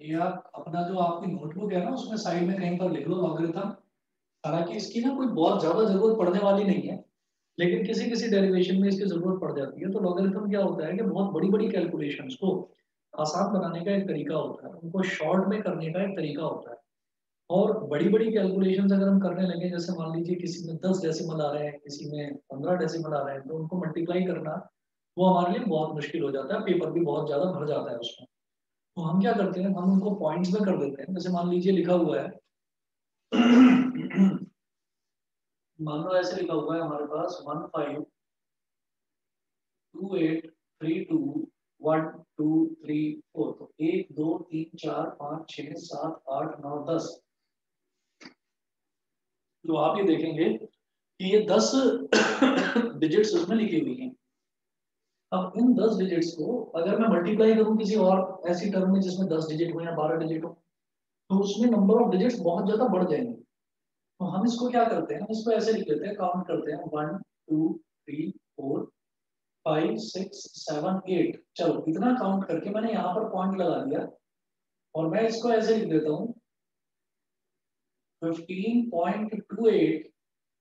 ये आप अपना जो आपकी नोटबुक है ना उसमें साइड में कहीं पर लिख लो लॉगरिथम। हालांकि इसकी ना कोई बहुत ज्यादा जरूरत पड़ने वाली नहीं है, लेकिन किसी किसी डेरिवेशन में इसकी जरूरत पड़ जाती है। तो लॉगरिथम क्या होता है कि बहुत बड़ी बड़ी कैलकुलेशंस को आसान बनाने का एक तरीका होता है, उनको शॉर्ट में करने का एक तरीका होता है। और बड़ी बड़ी कैलकुलेशंस अगर हम करने लगे, जैसे मान लीजिए किसी में 10 डेसिमल आ रहे हैं, किसी में 15 डेसिमल आ रहे हैं, तो उनको मल्टीप्लाई करना वो हमारे लिए बहुत मुश्किल हो जाता है, पेपर भी बहुत ज्यादा भर जाता है उसमें। तो हम क्या करते हैं, हम उनको पॉइंट्स में कर देते हैं। जैसे मान लीजिए लिखा हुआ है मान लो ऐसे लिखा हुआ है हमारे पास 1528321234। तो 1 2 3 4 5 6 7 8 9 10। तो आप ये देखेंगे कि ये 10 डिजिट्स उसमें लिखी हुई हैं। अब इन 10 डिजिट्स को अगर मैं मल्टीप्लाई करूं किसी और ऐसी टर्म में जिसमें 10 डिजिट हो या 12 डिजिट हो, तो उसमें नंबर ऑफ डिजिट्स बहुत ज्यादा बढ़ जाएंगे। तो हम इसको क्या करते हैं, हम इसको ऐसे लिख लेते हैं, काउंट करते हैं 1 2 3 4 5 6 7 8। चलो इतना काउंट करके मैंने यहाँ पर पॉइंट लगा दिया, और मैं इसको ऐसे लिख देता हूँ 15.28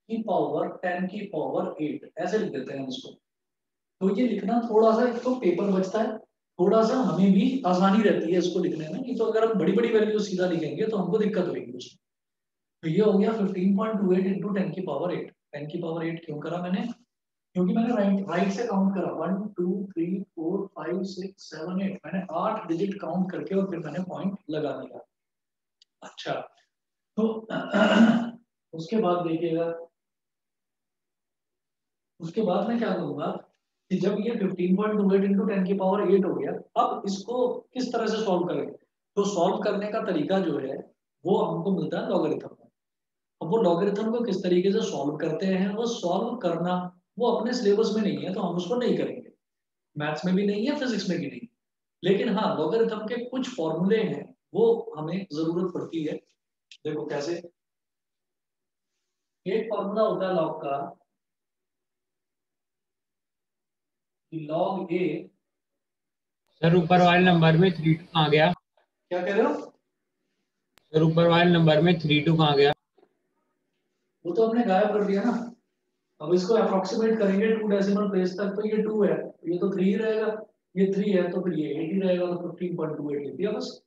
की पावर 10 की पावर 8, ऐसे लिख देते हैं हम इसको। तो ये लिखना थोड़ा सा, एक तो पेपर बचता है, थोड़ा सा हमें भी आसानी रहती है इसको लिखने में। नहीं तो अगर हम बड़ी बड़ी वैल्यू सीधा लिखेंगे तो हमको दिक्कत होगी उसमें। तो ये हो गया 15.28 इंटू 10 की पावर 8। 10 की पावर 8 क्यों करा मैंने, क्योंकि मैंने राइट राइट से काउंट करा 1 2 3 4 5 6 7 8। मैंने 8 डिजिट काउंट करके और फिर मैंने पॉइंट लगा दिया। अच्छा, तो उसके बाद देखिएगा, उसके बाद मैं क्या करूंगा कि जब ये 15.28 इंटू 10 की पावर 8 हो गया, अब इसको किस तरह से सॉल्व करें। तो सॉल्व करने का तरीका जो है वो हमको मिलता है लॉगरिथम में। अब वो लॉगरिथम को किस तरीके से सॉल्व करते हैं, वो सॉल्व करना वो अपने सिलेबस में नहीं है, तो हम उसको नहीं करेंगे। मैथ्स में भी नहीं है, फिजिक्स में भी नहीं। लेकिन हाँ, लॉगरिथम के कुछ फॉर्मूले हैं वो हमें जरूरत पड़ती है। देखो कैसे, एक फॉर्मूला होता है लॉग का, लॉग ए। सर ऊपर वाले नंबर में 3 2 कहाँ गया? क्या कह रहे हो? सर ऊपर वाले नंबर में 3 2 कहाँ गया? वो तो हमने गायब कर दिया ना। अब इसको अप्रोक्सीमेट करेंगे 2 डेसिमल प्लेस तक, तो ये 2 है तो ये तो 3 ही रहेगा। ये 3 है तो फिर ये 8 ही रहेगा, तो 15.28 लिख दिया बस।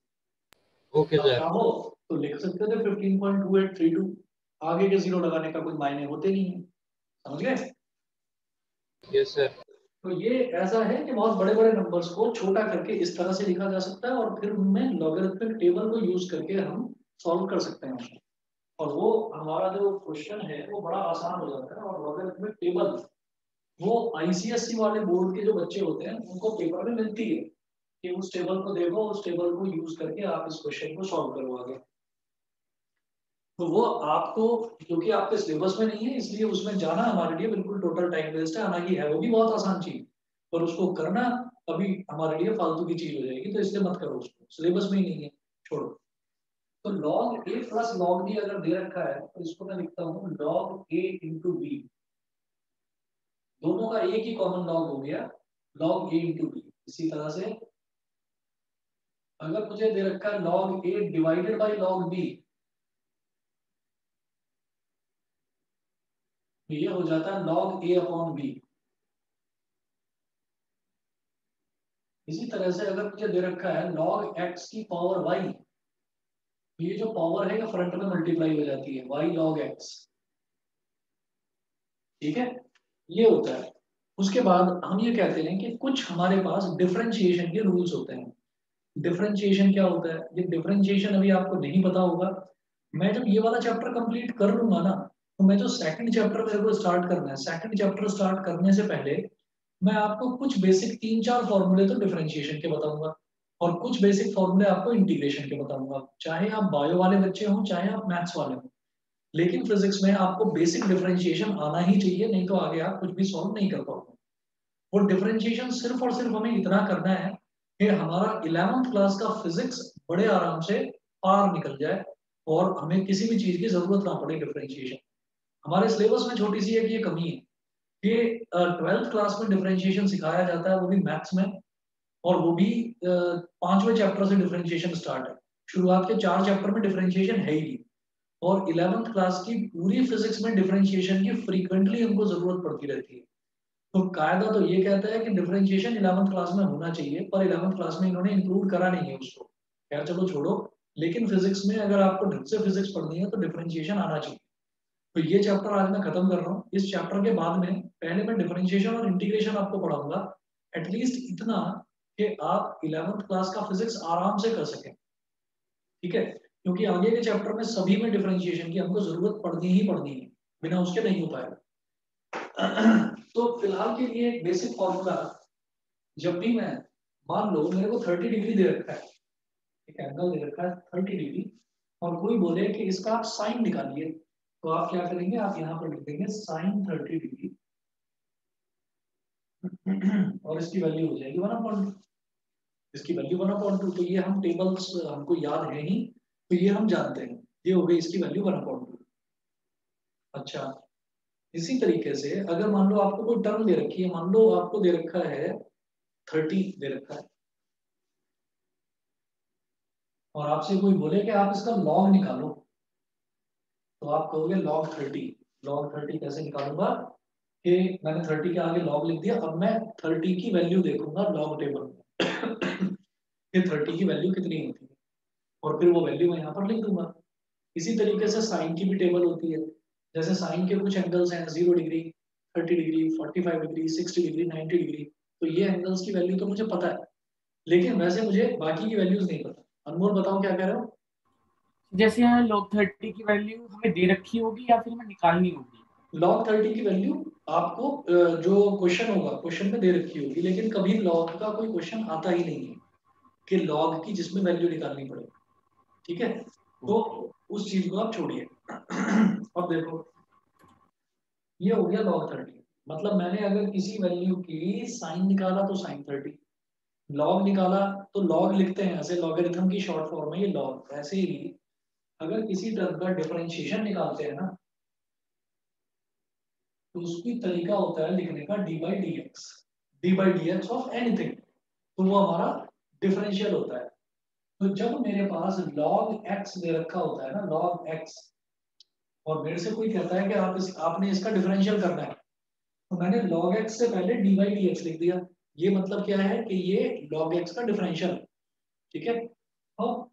ओके अब सर। चाहो तो लिख सकते थे 15.2832। आगे के जीरो लगाने का कोई मायने होते नहीं है, समझ गए। Yes sir. तो ये ऐसा है कि बहुत बड़े बड़े नंबर्स को छोटा करके इस तरह से लिखा जा सकता है, और फिर उनमें लॉगरिथमिक टेबल को यूज करके हम सॉल्व कर सकते हैं। और वो हमारा जो क्वेश्चन है वो बड़ा आसान हो जाता है। और लॉगरिथमिक टेबल वो आईसीएससी वाले बोर्ड के जो बच्चे होते हैं उनको पेपर में मिलती है कि उस टेबल को देखो, उस टेबल को यूज करके आप इस क्वेश्चन को सॉल्व करो आगे। तो वो आपको, क्योंकि आपके सिलेबस में नहीं है, इसलिए उसमें जाना हमारे लिए बिल्कुल टोटल टाइम वेस्ट है। हालांकि है वो भी बहुत आसान चीज, पर उसको करना अभी हमारे लिए फालतू की चीज हो जाएगी, तो इसलिए मत करो, उसको सिलेबस में ही नहीं है, छोड़ो। तो लॉग ए प्लस लॉग बी अगर दे रखा है तो इसको मैं लिखता हूँ लॉग ए इंटू बी। दोनों का एक ही कॉमन लॉग हो गया, लॉग ए इंटू बी। इसी तरह से अगर मुझे दे रखा है log A divided by log B, तो ये हो जाता है लॉग ए अपॉन बी। इसी तरह से अगर मुझे दे रखा है log x की पावर y, तो ये जो पावर है ये फ्रंट में मल्टीप्लाई हो जाती है y log x। ठीक है, ये होता है। उसके बाद हम ये कहते हैं कि कुछ हमारे पास डिफरेंशिएशन के रूल्स होते हैं। डिफरेंशिएशन क्या होता है, ये डिफरेंशिएशन अभी आपको नहीं पता होगा। मैं जब ये वाला चैप्टर कंप्लीट कर लूंगा ना, तो मैं जो सेकंड चैप्टर मेरे को स्टार्ट करना है, सेकंड चैप्टर स्टार्ट करने से पहले मैं आपको कुछ बेसिक 3 4 फॉर्मूले तो डिफरेंशिएशन के बताऊंगा, और कुछ बेसिक फॉर्मूले आपको इंटीग्रेशन के बताऊंगा। चाहे आप बायो वाले बच्चे हों चाहे आप मैथ्स वाले हों, लेकिन फिजिक्स में आपको बेसिक डिफरेंशिएशन आना ही चाहिए, नहीं तो आगे आप कुछ भी सॉल्व नहीं कर पाओगे। वो डिफरेंशिएशन सिर्फ और सिर्फ हमें इतना करना है कि हमारा 11th क्लास का फिजिक्स बड़े आराम से पार निकल जाए, और हमें किसी भी चीज की जरूरत ना पड़े डिफरेंशिएशन। हमारे सिलेबस में छोटी सी एक ये कमी है कि 12th क्लास में डिफरेंशिएशन सिखाया जाता है, वो भी मैथ्स में, और वो भी 5वें चैप्टर से डिफरेंशिएशन स्टार्ट है। शुरुआत के 4 चैप्टर में डिफरेंशिएशन है ही नहीं, और 11th क्लास की पूरी फिजिक्स में डिफरेंशिएशन की फ्रीक्वेंटली हमको जरूरत पड़ती रहती है। तो कायदा तो ये कहता है कि डिफरेंशिएशन 11th क्लास में होना चाहिए, पर 11th क्लास में इन्होंने इंक्लूड करा नहीं है उसको। खैर चलो छोड़ो, लेकिन फिजिक्स में अगर आपको ढंग से फिजिक्स पढ़नी है तो डिफरेंशिएशन आना चाहिए। तो ये चैप्टर आज मैं खत्म कर रहा हूँ। इस चैप्टर के बाद में पहले मैं डिफरेंशिएशन और इंटीग्रेशन आपको पढ़ाऊंगा, एटलीस्ट इतना कि आप 11th क्लास का फिजिक्स आराम से कर सकें। ठीक है, क्योंकि आगे के चैप्टर में सभी में डिफरेंशिएशन की हमको जरूरत पड़नी ही पड़नी है, बिना उसके नहीं हो पाएगा। तो फिलहाल के लिए बेसिक फॉर्मूला, जब भी मैं, मान लो मेरे को 30 डिग्री दे रखा है, एक एंगल दे रखा है 30 डिग्री, और कोई बोले कि इसका आप साइन निकालिए, तो आप क्या करेंगे, आप यहाँ पर लिख देंगे साइन 30 डिग्री और इसकी वैल्यू हो जाएगी 1/2, इसकी वैल्यू 1/2। तो ये हम टेबल्स हमको याद है ही, तो ये हम जानते हैं, ये हो गई इसकी वैल्यू 1/2। अच्छा, इसी तरीके से अगर मान लो आपको कोई टर्म दे रखी है, मान लो आपको दे रखा है 30 दे रखा है, और आपसे कोई बोले कि आप इसका लॉग निकालो, तो आप कहोगे log 30। log 30 कैसे निकालूंगा कि मैंने 30 के आगे log लिख दिया, अब मैं 30 की वैल्यू देखूंगा log टेबल में कि 30 की वैल्यू कितनी होती है, और फिर वो वैल्यू मैं यहाँ पर लिख दूंगा। इसी तरीके से साइन की भी टेबल होती है, जैसे साइन के कुछ एंगल्स हैं 0 degree, 30 degree, 45 degree, 60 degree, 90 degree. तो ये एंगल्स की वैल्यू तो मुझे पता है, लेकिन वैसे मुझे बाकी की वैल्यूज नहीं पता। अनमोल बताओ क्या कह रहे हो। जैसे यहाँ log 30 की वैल्यू हमें दे रखी होगी या फिर हमें निकालनी होगी? log 30 की वैल्यू आपको जो क्वेश्चन होगा, क्वेश्चन में दे रखी होगी, लेकिन कभी log का कोई क्वेश्चन आता ही नहीं है कि log की जिसमें वैल्यू निकालनी पड़े। ठीक है, तो उस चीज को आप छोड़िए। अब देखो, ये हो गया log 30, मतलब मैंने अगर किसी वैल्यू की साइन निकाला तो साइन 30, लॉग निकाला तो लॉग लिखते हैं ऐसे, लॉगरिथम की शॉर्ट फॉर्म है ये लॉग। ऐसे ही अगर किसी टर्म का डिफरेंशिएशन निकालते हैं ना, तो उसकी तरीका होता है लिखने का D by d x, D by d x of anything, तो वो हमारा डिफरेंशियल होता है। तो जब मेरे पास log x दे रखा होता है ना, log x, और मेरे से कोई कहता है कि आपने इसका डिफरेंशियल करना है, तो मैंने log x से पहले डी बाई डी एक्स लिख दिया। ये मतलब क्या है कि ये log x का डिफरेंशियल है। ठीक है, अब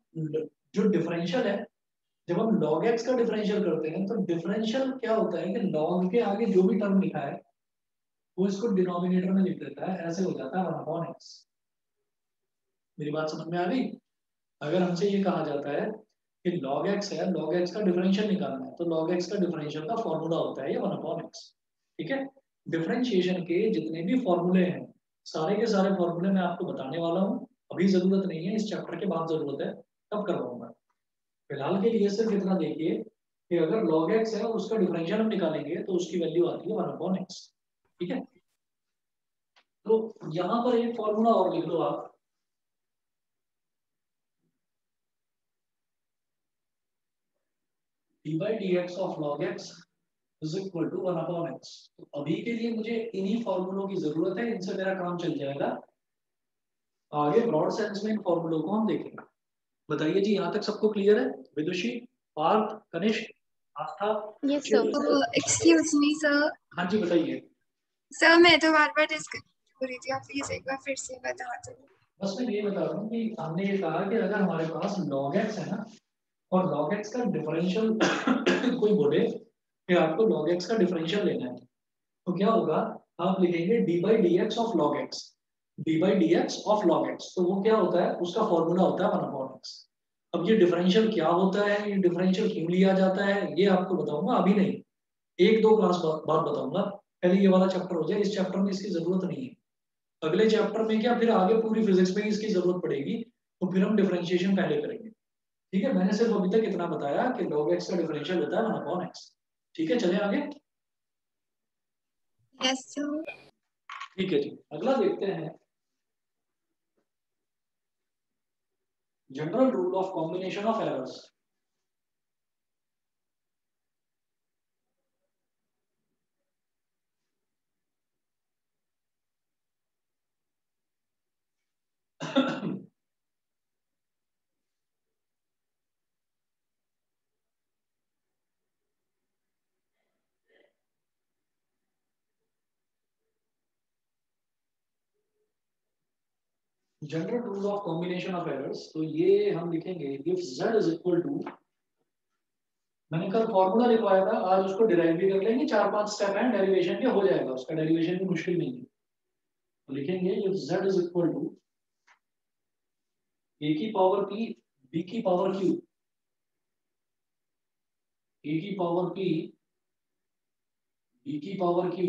जो डिफरेंशियल है, जब हम log x का डिफरेंशियल करते हैं तो डिफरेंशियल क्या होता है कि log के आगे जो भी टर्म लिखा है वो इसको डिनोमिनेटर में लिख देता है, ऐसे हो जाता है 1/x। मेरी बात समझ में आ गई। अगर हमसे ये कहा जाता है कि log x है, log x का डिफरेंशियल निकालना है, तो log x का डिफरेंशियल का फॉर्मूला होता है ये 1/x। ठीक है, डिफरेंशिएशन के जितने भी फॉर्मूले हैं, सारे के सारे फॉर्मूले मैं आपको बताने वाला हूँ। अभी जरूरत नहीं है, इस चैप्टर के बाद जरूरत है, तब करवाऊंगा। फिलहाल के लिए सिर्फ इतना देखिए कि अगर log x है और उसका डिफरेंशियल हम निकालेंगे तो उसकी वैल्यू आती है 1/x। ठीक है, तो यहाँ पर एक फॉर्मूला और लिख लो आप, d by d x of log x is equal to 1/x। तो अभी के लिए मुझे इन्हीं फॉर्मूलों की जरूरत है, इनसे मेरा काम चल जाएगा। आगे ब्रॉड सेंस में इन फॉर्मूलों को हम देखेंगे। बताइए जी, यहाँ तक सबको क्लियर है? Vidushi, Parth, Kanishk, Aastha, yes sir. Excuse me sir. हाँ जी बताइए। सर मैं तो बार बार डिस्कस हो रही थी, आप प्लीज एक बार फिर से बता दो। बस मैं ये बता रहा हूँ कि हमने ये कहा कि अगर हमारे पास log x है ना, और log x का डिफरेंशियल कोई बोले कि आपको log x का डिफरेंशियल लेना है, तो क्या होगा, आप लिखेंगे D by d x of log x, D by d x of log x. तो वो क्या होता है, उसका फॉर्मूला होता है 1/x। अब ये डिफरेंशियल क्या होता है, ये डिफरेंशियल क्यों लिया जाता है, ये आपको बताऊंगा, अभी नहीं, एक दो क्लास बाद बताऊंगा। पहले ये वाला चैप्टर हो जाए, इस चैप्टर में इसकी जरूरत नहीं है। अगले चैप्टर में क्या, फिर आगे पूरी फिजिक्स में इसकी जरूरत पड़ेगी, तो फिर हम डिफरेंशिएशन पहले करेंगे। ठीक है, मैंने सिर्फ अभी तक इतना बताया कि log x का डिफरेंशियल होता है 1/x। ठीक है, चले आगे। Yes sir. ठीक है जी, अगला देखते हैं, general rule of combination of errors. General rule of combination of errors, तो ये हम लिखेंगे if z is equal to, मैंने कल फॉर्मूला लिखवाया था, आज उसको डिराइव भी कर लेंगे, 4-5 स्टेप है डेरिवेशन के, हो जाएगा, उसका डेरिवेशन भी मुश्किल नहीं है। तो लिखेंगे if z is equal to a की पावर p b की पावर q, a की पावर p b की पावर q।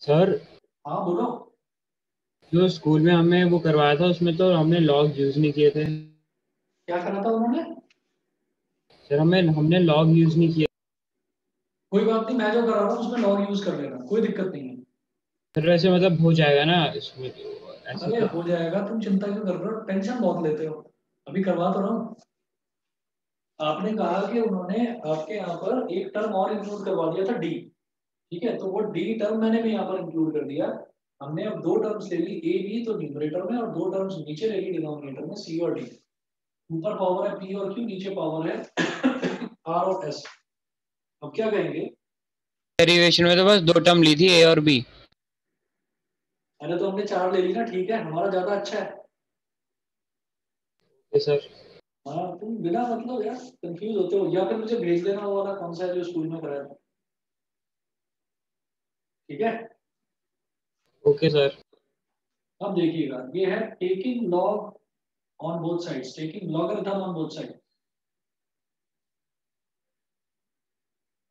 सर हाँ बोलो। जो स्कूल में हमें वो करवाया था उसमें तो हमने लॉग यूज नहीं किए थे। क्या करा था उन्होंने? सर हमने लॉग यूज नहीं किए। कोई बात नहीं, मैं जो करा रहा हूँ उसमें लॉग यूज कर लेना, कोई दिक्कत नहीं है। सर वैसे मतलब हो जाएगा ना इसमें तो ऐसे अरे तो। हो जाएगा, तुम चिंता क्यों कर रहे हो, टेंशन बहुत लेते हो, अभी करवा तो रहा हूँ। आपने कहा कि उन्होंने आपके यहाँ पर एक टर्म और इंक्लूड करवा दिया था डी, ठीक है, तो वो डी टर्म मैंने भी यहाँ पर इंक्लूड कर दिया। हमने अब दो टर्म्स ले ली, ए बी तो न्यूमरेटर में, और दो टर्म्स नीचे ले ली डिनोमिनेटर में, सी और डी। ऊपर पावर है पी और क्यू, नीचे पावर है आर और एस। अब क्या कहेंगे? डेरिवेशन में तो बस दो टर्म ली थी ए और बी। अरे तो हमने चार ले ली ना, ठीक है, हमारा ज्यादा अच्छा है। सर हाँ, तुम बिना मतलब यार कंफ्यूज होते हो, या फिर मुझे भेज देना वो वाला कौन सा है जो स्कूल में कराया था, ठीक है। Okay sir. अब देखिएगा, ये है taking log on both sides, taking logarithm on both side,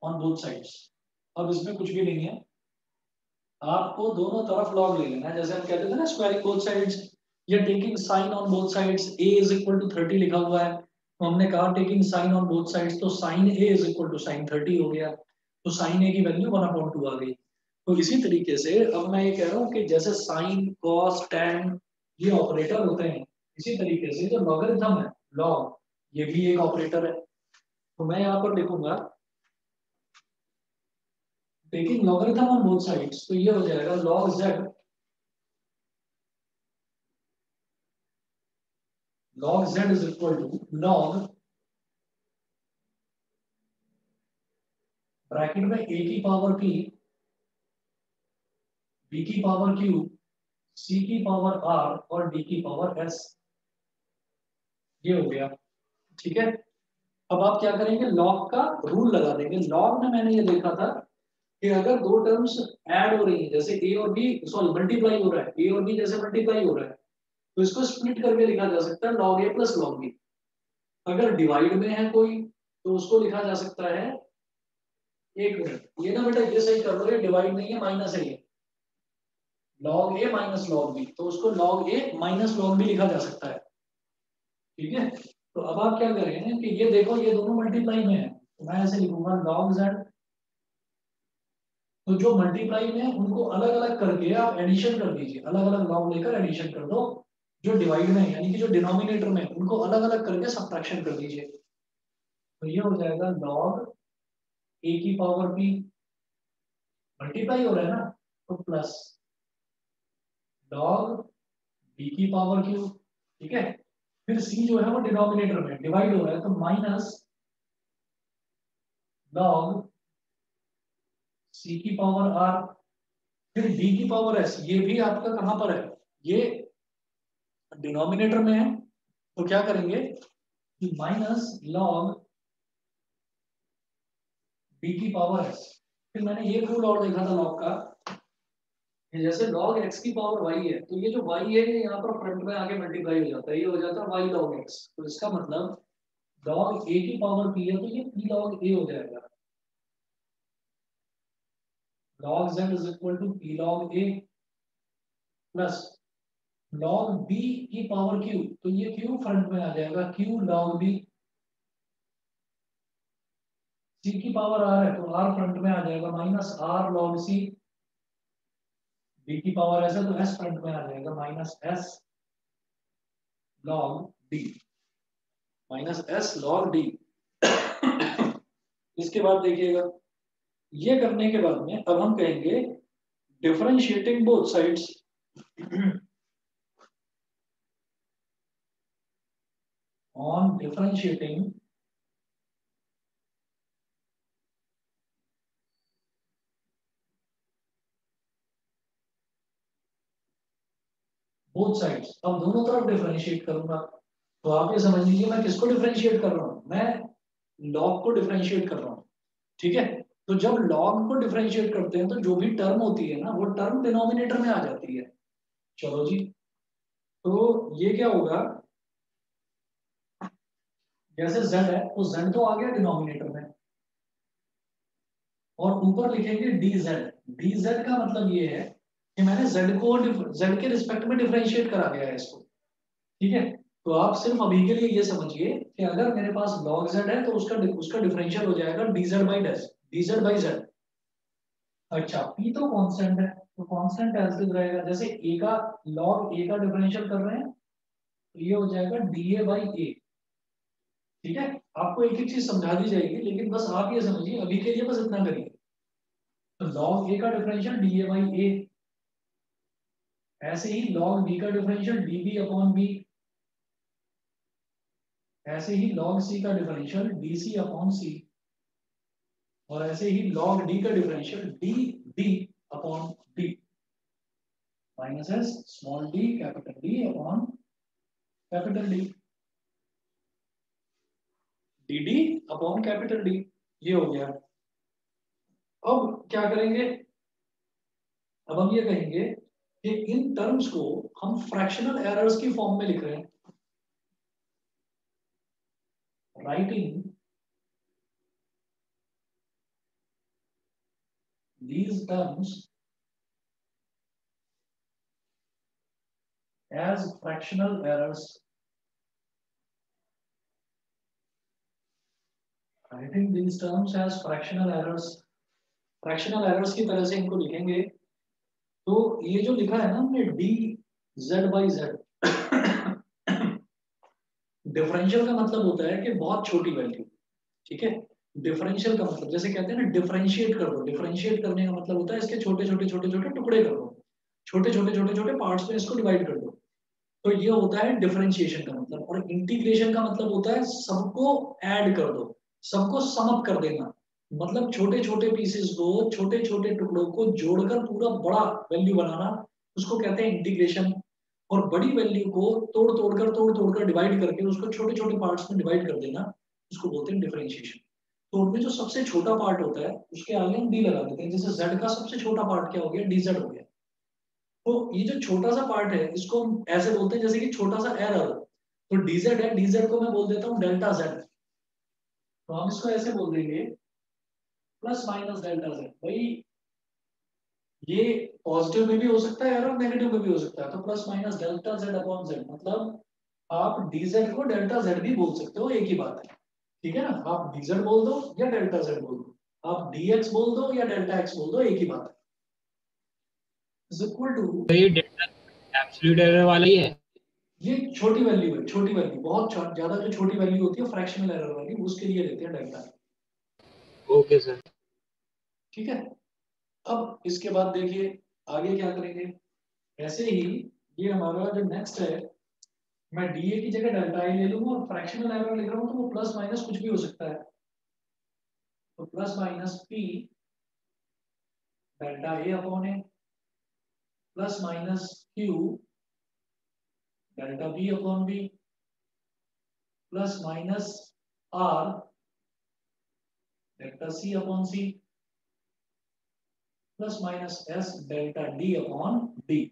on both sides. अब इसमें कुछ भी नहीं है, आपको दोनों तरफ लॉग ले लेना है, जैसे हम कहते थे ना स्क्वायरिंग बोथ साइड्स, या taking sine on both sides, a is equal to 30 लिखा हुआ है, तो हमने कहा taking sine on both sides, तो sine a is equal to sine 30 हो गया, तो साइन a की वैल्यू 1/2 आ गई। तो इसी तरीके से अब मैं ये कह रहा हूँ कि जैसे साइन कॉस टैन ये ऑपरेटर होते हैं, इसी तरीके से जो लॉगरिथम है, लॉग, ये भी एक ऑपरेटर है। तो मैं यहाँ पर लिखूंगा taking logarithm on both sides, तो ये हो जाएगा log z, log z is equal to log bracket में a की पावर p, b की पावर q, c की पावर r और d की पावर s, ये हो गया, ठीक है। अब आप क्या करेंगे, लॉग का रूल लगा देंगे। लॉग में मैंने ये देखा था कि अगर दो टर्म्स ऐड हो रही है, जैसे a और b, सॉरी मल्टीप्लाई हो रहा है, a और b जैसे मल्टीप्लाई हो रहा है, तो इसको स्प्लिट करके लिखा जा सकता है log a plus log b। अगर डिवाइड में है कोई, तो उसको लिखा जा सकता है, एक मिनट, ये ना बेटा ये सही कर लो, ये डिवाइड नहीं है, माइनस है ये, log a minus log b, तो उसको log a minus log b लिखा जा सकता है, ठीक है। तो अब आप क्या करें कि ये देखो ये दोनों मल्टीप्लाई में है, तो मैं ऐसे लिखूंगा log z, तो जो मल्टीप्लाई में है उनको अलग अलग करके आप एडिशन कर दीजिए, अलग अलग लॉग लेकर एडिशन कर दो। जो डिवाइड में है यानी कि जो डिनोमिनेटर में है उनको अलग अलग करके सब्ट्रैक्शन कर दीजिए, तो ये हो जाएगा log a की पावर p, मल्टीप्लाई हो रहा है ना, तो प्लस log b की पावर q, ठीक है। फिर c जो है वो डिनोमिनेटर में डिवाइड हो रहा है, तो माइनस log c की पावर r, फिर d की पावर s, ये भी आपका कहां पर है, ये डिनोमिनेटर में है, तो क्या करेंगे कि माइनस log b की पावर s। फिर मैंने ये रूल और देखा था लॉग का, कि जैसे log x की पावर y है, तो ये जो y है ये यहाँ पर फ्रंट में आके मल्टीप्लाई हो जाता है, ये हो जाता है y log x, तो इसका मतलब log a की पावर p है, तो ये p log a हो जाएगा, log z is equal to p log a plus log b की पावर q, तो ये q फ्रंट में आ जाएगा, q log b, c की पावर r है तो r फ्रंट में आ जाएगा, minus r log c, b की पावर s है तो s फ्रंट में आ जाएगा, minus s log d, minus s log d। इसके बाद देखिएगा, ये करने के बाद में अब हम कहेंगे differentiating both sides, on differentiating both sides. अब दोनों तरफ डिफरेंशिएट करूंगा, तो आप ये समझ लीजिए मैं किसको डिफरेंशिएट कर रहा हूँ, मैं लॉग को डिफरेंशिएट कर रहा हूँ। ठीक है, तो जब लॉग को डिफरेंशिएट करते हैं तो जो भी टर्म होती है ना वो टर्म डिनोमिनेटर में आ जाती है। चलो जी, तो ये क्या होगा, जैसे z है तो z तो आ गया डिनोमिनेटर में, और ऊपर लिखेंगे dz। dz का मतलब ये है कि मैंने z को z के रिस्पेक्ट में डिफरेंशिएट करा गया है इसको। ठीक है, तो आप सिर्फ अभी के लिए ये समझिए कि अगर मेरे पास log z है तो उसका डिफरेंशियल हो जाएगा dz by dz by z। अच्छा, p तो कांस्टेंट है, तो कांस्टेंट ऐसे रहेगा, जैसे a का log a का डिफरेंशियल कर रहे हैं तो ये हो जाएगा dA बाई a। ठीक है, आपको एक एक चीज समझा दी जाएगी, लेकिन बस आप ये समझिए अभी के लिए बस इतना करिए। तो log a का डिफरेंशियल dA बाई a, ऐसे ही log b का डिफरेंशियल dB अपॉन b, ऐसे ही log c का डिफरेंशियल dC अपॉन c, और ऐसे ही log d का differential dD upon d, minus S small d capital D upon capital D, dd upon capital D। ये हो गया। अब क्या करेंगे, अब हम ये कहेंगे कि इन टर्म्स को हम फ्रैक्शनल एरर्स की फॉर्म में लिख रहे हैं। Writing these terms as fractional errors, writing these terms as fractional errors, fractional errors की तरह से इनको लिखेंगे। तो ये जो लिखा है ना हमने D Z by Z, differential का मतलब होता है कि बहुत छोटी वैल्यू। ठीक है, डिफरेंशियल का मतलब जैसे कहते हैं ना डिफरेंशिएट कर दो, डिफरेंशिएट करने का मतलब होता है इसके छोटे छोटे छोटे छोटे टुकड़े कर दो, छोटे छोटे छोटे छोटे पार्ट्स में इसको डिवाइड कर दो। तो ये होता है डिफरेंशिएशन का मतलब। और इंटीग्रेशन का मतलब होता है सबको ऐड कर दो, सबको सम अप कर देना, मतलब छोटे छोटे पीसेस को, छोटे छोटे टुकड़ों को जोड़कर पूरा बड़ा वैल्यू बनाना, उसको कहते हैं इंटीग्रेशन। और बड़ी वैल्यू को तोड़ तोड़कर डिवाइड करके उसको छोटे छोटे पार्ट्स में डिवाइड कर देना, उसको बोलते हैं डिफरेंशिएशन। तो उनमें जो सबसे छोटा पार्ट होता है उसके आगे हम डी लगा देते हैं, जैसे z का सबसे छोटा पार्ट क्या हो गया, dz हो गया। तो ये जो छोटा सा पार्ट है इसको हम ऐसे बोलते हैं जैसे कि छोटा सा एरर। तो dz है, dz को मैं बोल देता हूँ डेल्टा z, तो हम इसको ऐसे बोल देंगे प्लस माइनस डेल्टा z। भाई ये पॉजिटिव में भी हो सकता है एरर, नेगेटिव में भी हो सकता है, तो plus minus delta z upon z, मतलब आप dz को डेल्टा z भी बोल सकते हो, एक ही बात है। ठीक है ना, आप dz बोल दो या डेल्टा z बोल दो, आप dx बोल दो या डेल्टा x बोल दो, एक ही बात है। इज इक्वल टू, तो ये डेल्टा एब्सोल्यूट एरर वाला ही है। ये छोटी वैल्यू है, छोटी वैल्यू, बहुत ज्यादा जो छोटी वैल्यू होती है फ्रैक्शनल एरर वाली, उसके लिए लेते हैं डेल्टा। Okay sir. ठीक है, अब इसके बाद देखिए आगे क्या करेंगे। ऐसे ही ये हमारा जो नेक्स्ट है, मैं डीए की जगह डेल्टा आई ले लूंगा, और फ्रैक्शनल एरर लिख रहा हूँ तो वो प्लस माइनस कुछ भी हो सकता है, तो plus minus P delta A upon A, plus minus Q delta B upon B, plus minus R delta C upon C, plus minus S delta D upon D.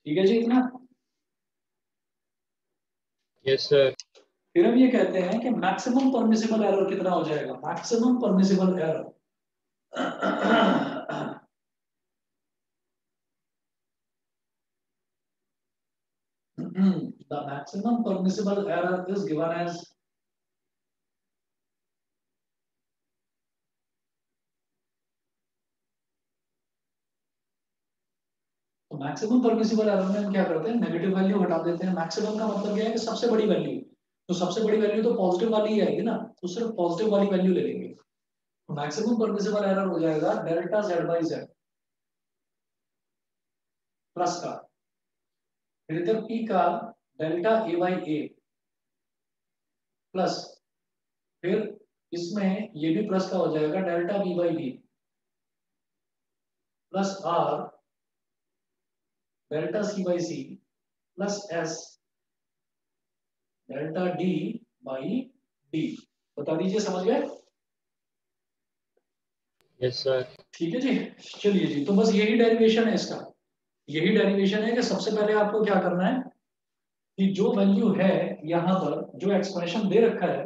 ठीक है जी, इतना। Yes sir. फिर हम ये कहते हैं कि मैक्सिमम परमिसिबल एरर कितना हो जाएगा, maximum permissible error. The maximum permissible error is given as तो मैक्सिमम परमिसिबल एरर में हम क्या करते हैं, नेगेटिव वैल्यू हटा देते हैं। मैक्सिमम का मतलब क्या है कि सबसे बड़ी वैल्यू, तो सबसे बड़ी वैल्यू तो पॉजिटिव वाली ही आएगी ना, तो सिर्फ पॉजिटिव वाली वैल्यू ले लेंगे। तो मैक्सिमम परमिसिबल एरर हो जाएगा delta z by z plus का, फिर इधर पी का delta a by a plus, फिर इसमें ये भी प्लस का हो जाएगा delta b by b plus r delta c by c plus s delta d by d. बता दीजिए, समझ गए? Yes sir. ठीक है जी, चलिए जी, तो बस यही डेरिवेशन है इसका। यही डेरिवेशन है कि सबसे पहले आपको क्या करना है कि जो वैल्यू है यहाँ पर, जो एक्सप्रेशन दे रखा है,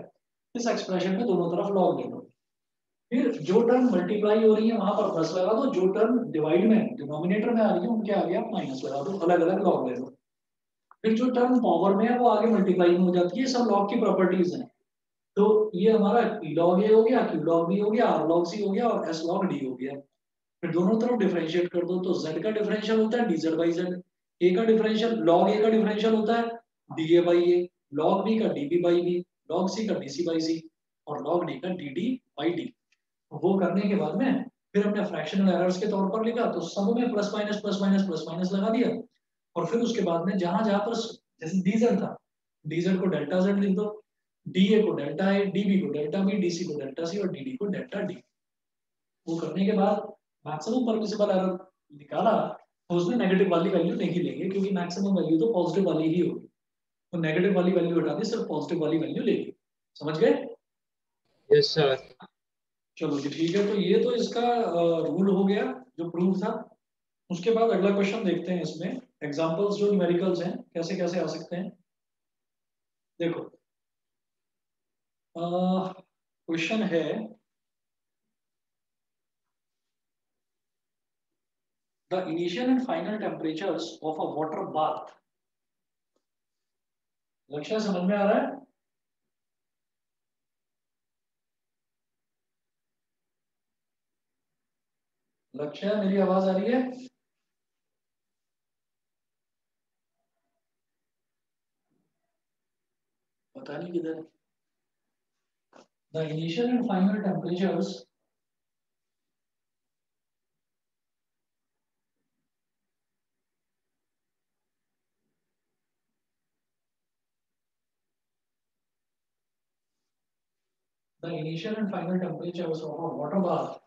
इस एक्सप्रेशन में दोनों तरफ लॉग ले लो। फिर जो टर्म मल्टीप्लाई हो रही है वहां पर प्लस लगा दो, जो टर्म डिवाइड में डिनोमिनेटर में आ रही है उनके आगे आप माइनस लगा दो, अलग अलग लॉग ले लो। फिर जो टर्म पावर में है वो आगे मल्टीप्लाई में हो जाती है। सब लॉग की प्रॉपर्टीज हैं। तो ये हमारा पी लॉग ए हो गया, क्यू लॉग बी हो गया, आर लॉग सी हो गया और एस लॉग डी हो गया। फिर दोनों तरफ डिफरेंशिएट कर दो, तो z का डिफरेंशियल होता है dz बाई z, a का डिफरेंशियल log a का डिफरेंशियल होता है dA by a, log b का db by b, log c का dc बाई c और log d का dd बाई d। वो करने के बाद में फिर हमने फ्रैक्शनल एरर्स के तौर पर लिखा, तो सब में plus minus plus minus plus minus लगा दिया। और फिर उसके बाद में जहां जहां पर जैसे dz था, dz को डेल्टा z लिख दो, dA को डेल्टा a, db को डेल्टा b, dc को डेल्टा c और dd को डेल्टा d। वो करने के बाद मैक्सिमम परमिसिबल एरर निकाला, तो उसमें नेगेटिव वाली वैल्यू नहीं लेंगे क्योंकि मैक्सिमम वैल्यू तो पॉजिटिव वाली ही होगी। तो नेगेटिव वाली वैल्यू हटा दी, सिर्फ पॉजिटिव वाली वैल्यू लेंगे। समझ गए? Yes sir. चलो जी, ठीक है। तो ये तो इसका रूल हो गया जो प्रूफ था। उसके बाद अगला क्वेश्चन देखते हैं। इसमें एग्जांपल्स जो न्यूमेरिकल्स हैं कैसे कैसे आ सकते हैं। देखो, क्वेश्चन है the initial and final temperatures of a water bath। लक्ष्य समझ में आ रहा है? लक्ष्य, मेरी आवाज आ रही है? पता नहीं किधर। The initial and final temperatures the initial and final temperatures of a water bath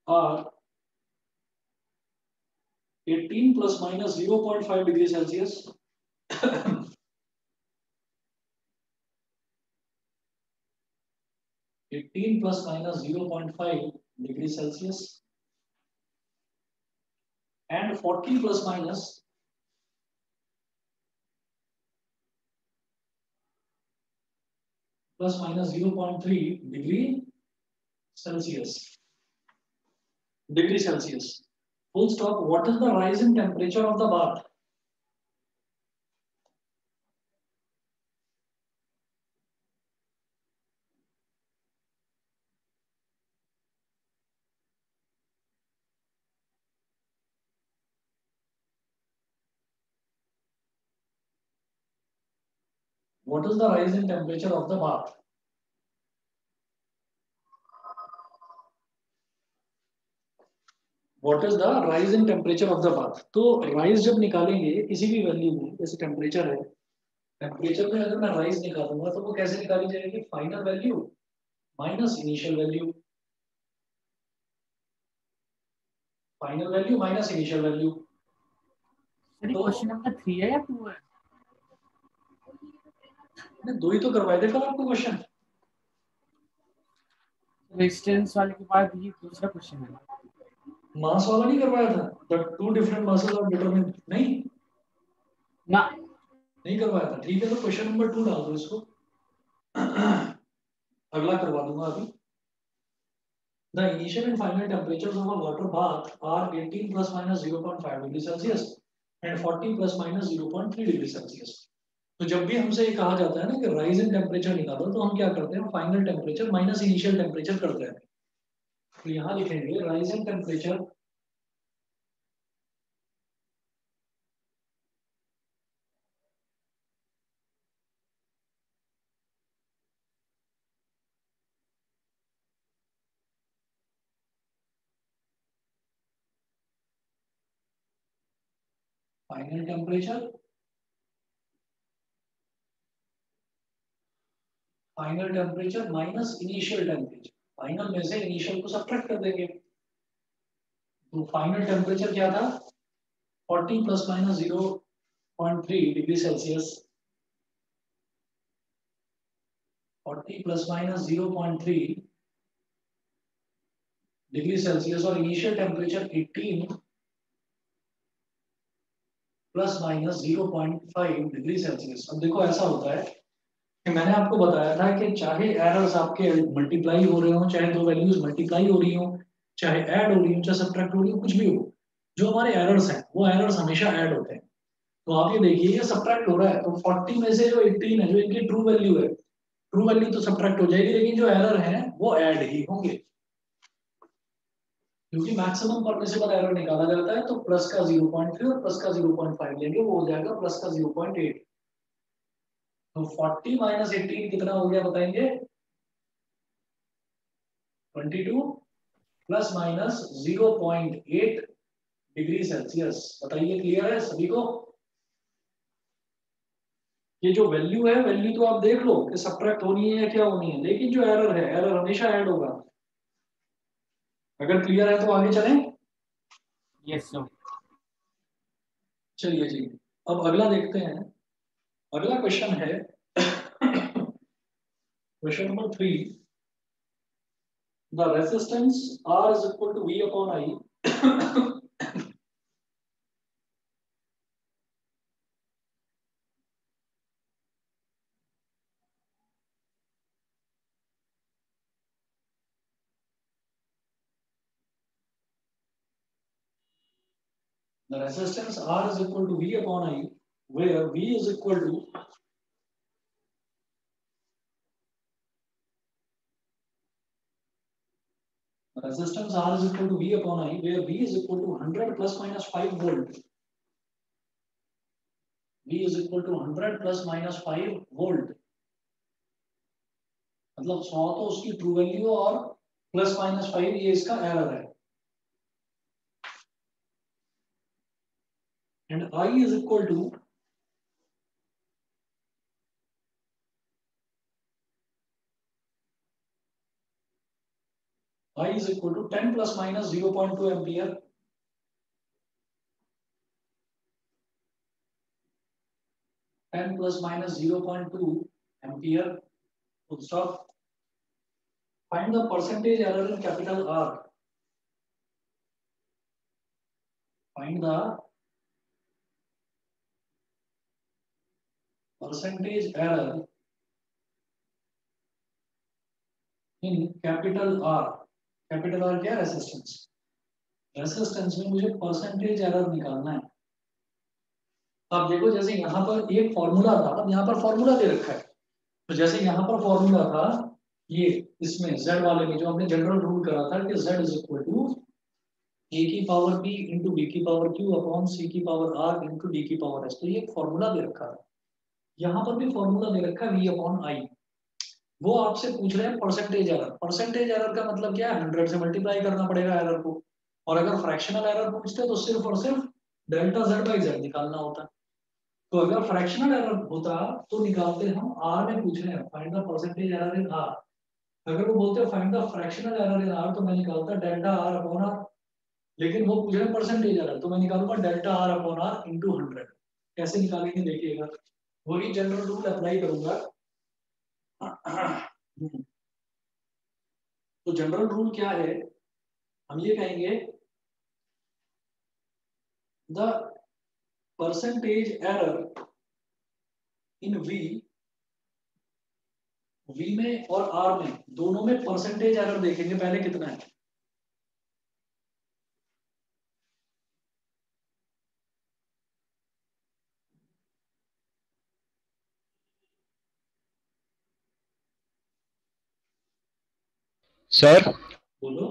are 18 plus minus 0.5 degrees Celsius, 18 plus minus 0.5 degrees Celsius and 40 plus minus 0.3 degree Celsius. Full stop. What is the rise in temperature of the bath? What is the rise in temperature of the bath? What is the rise in temperature of the bath? तो rise जब निकालेंगे किसी भी value में, जैसे temperature है, temperature में अगर मैं राइज निकालूंगा तो वो कैसे निकाली जाएगी? Final value minus initial value, final value minus initial value. तो क्वेश्चन नंबर 3 है या 2 है? दो ही तो करवाए थे कल आपको क्वेश्चन। रेजिस्टेंस वाले के बाद ये दूसरा क्वेश्चन है। मास वाला नहीं करवाया था? The two different masses are determined, नहीं ना, नहीं करवाया था। ठीक है, तो क्वेश्चन नंबर 2 डाल दो इसको। अगला करवा दूंगा अभी। The initial and final temperatures of a water bath are 18 plus minus 0.5 degree Celsius and 40 plus minus 0.3 degree Celsius। तो जब भी हमसे ये कहा जाता है ना कि राइज इन टेम्परेचर निकालो, तो हम क्या करते हैं? Final temperature minus initial temperature करते हैं। तो यहाँ लिखेंगे rise in temperature final temperature minus initial temperature. Final में से इनिशियल को सब्ट्रैक्ट कर देंगे। तो फाइनल टेम्परेचर क्या था 40 plus minus 0.3 degree Celsius, 40 plus minus 0.3 degree Celsius और initial temperature 18 plus minus 0.5 degree Celsius. अब देखो ऐसा होता है कि मैंने आपको बताया था कि चाहे एरर्स आपके मल्टीप्लाई हो रहे हो, चाहे दो वैल्यूज मल्टीप्लाई हो रही हो, चाहे ऐड हो रही हो, चाहे सब्ट्रैक्ट हो रही हो, कुछ भी हो, जो हमारे एरर्स हैं वो एरर्स हमेशा ऐड होते हैं। तो आप ये देखिए ये सब्ट्रैक्ट हो रहा है, तो 40 में से जो 18 है जो इनकी ट्रू वैल्यू है, ट्रू वैल्यू तो सब्ट्रैक्ट हो जाएगी, लेकिन जो एरर है वो ऐड ही होंगे, क्योंकि मैक्सिमम परमिसिबल एरर निकाला जाता है। तो प्लस का 0.3 और प्लस का 0.5 लेंगे, वो हो जाएगा प्लस का 0.8। तो 40 माइनस 18 कितना हो गया बताएंगे? 22 प्लस माइनस 0.8 डिग्री सेल्सियस। बताइए क्लियर है सभी को? ये जो वैल्यू है, वैल्यू तो आप देख लो कि सब्ट्रैक्ट होनी है या क्या होनी है, लेकिन जो एरर है, एरर हमेशा ऐड होगा। अगर क्लियर है तो आगे चलें। Yes sir. चलिए जी, अब अगला देखते हैं। अगला क्वेश्चन है question number 3। The resistance R is equal to V upon I the resistance R is equal to V upon I, where V is equal to resistance R is equal to V upon I, where V is equal to 100 plus minus 5 volt. V is equal to 100 plus minus 5 volt. मतलब 100 तो उसकी true value और plus minus 5 ये इसका error है। And I is equal to I is equal to 10 plus minus 0.2 ampere. 10 plus minus 0.2 ampere. Full stop. Find the percentage error in capital R. Find the percentage error in capital R. Capital R क्या? Resistance. Resistance में मुझे percentage error निकालना है। अब देखो जैसे यहाँ पर एक फॉर्मूला था, अब यहाँ पर फॉर्मूला दे रखा है, तो जैसे यहाँ पर फॉर्मूला था ये, इसमें z वाले में जो हमने जनरल रूल करा था कि z is equal to a की पावर b इंटू b की पावर q अपॉन c की पावर r इंटू d की पावर s। तो ये फॉर्मूला दे रखा है, यहाँ पर भी फॉर्मूला दे रखा है v अपॉन i। वो आपसे पूछ रहे हैं परसेंटेज एरर। परसेंटेज एरर का मतलब क्या है? 100 से मल्टीप्लाई करना पड़ेगा एरर को, और अगर फ्रैक्शनल एरर पूछते तो सिर्फ और सिर्फ डेल्टा z बाई z निकालना होता। तो अगर फ्रैक्शनल एरर होता तो निकालते हम r में पूछ रहे हैं, find the percentage error in r। अगर वो बोलते find the fractional error in r तो मैं निकालता डेल्टा r अपॉन r, लेकिन वो पूछ रहे हैं परसेंटेज एरर तो मैं निकालूंगा delta r upon r into 100। कैसे निकालेंगे देखिएगा, वही जनरल रूल अप्लाई करूंगा। तो जनरल रूल क्या है? हम ये कहेंगे the percentage error in V में और R में, दोनों में परसेंटेज एरर देखेंगे पहले कितना है। सर बोलो।